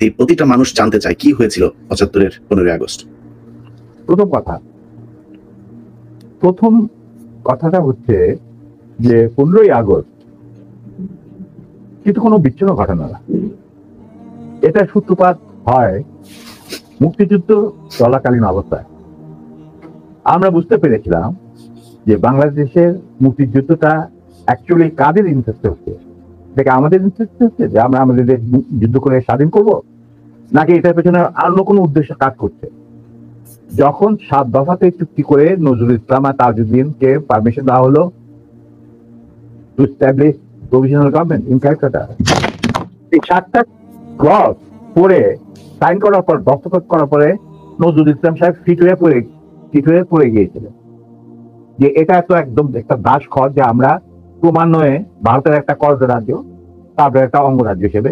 এই প্রতিটা মানুষ জানতে চায় কি হয়েছিল ৭৫-এর 15ই আগস্ট। প্রথম কথাটা হচ্ছে যে 15ই আগস্ট কিন্তু কোনো বিচ্ছিন্ন ঘটনা না। এটা সূত্রপাত হয় মুক্তিযুদ্ধ চলাকালীন অবস্থায়। আমরা বুঝতে পেরেছিলাম যে বাংলাদেশের মুক্তিযুদ্ধটা অ্যাকচুয়ালি কাদের ইন্টারেস্টে হচ্ছে, দেখে আমাদের ইন্টারেস্টে হচ্ছে যে আমরা আমাদের দেশ যুদ্ধ করে স্বাধীন করব, নাকি এটার পেছনে অন্য কোনো উদ্দেশ্য কাজ করছে। যখন 7 দফাতে চুক্তি করে নজরুল ইসলাম আর তাজউদ্দিনকে পারমিশন দেওয়া হলো to establish provisional government in Calcutta, এই 7টা ক্লজ পড়ে সাইন করার পর, দস্তখত করার পরে নজরুল ইসলাম সাহেব ফিট হয়ে পড়ে গিয়েছিলেন যে এটা তো একদম একটা দাস খর, যে আমরা ক্রমান্বয়ে ভারতের একটা করজ রাজ্য, তারপরে একটা অঙ্গরাজ্য হিসেবে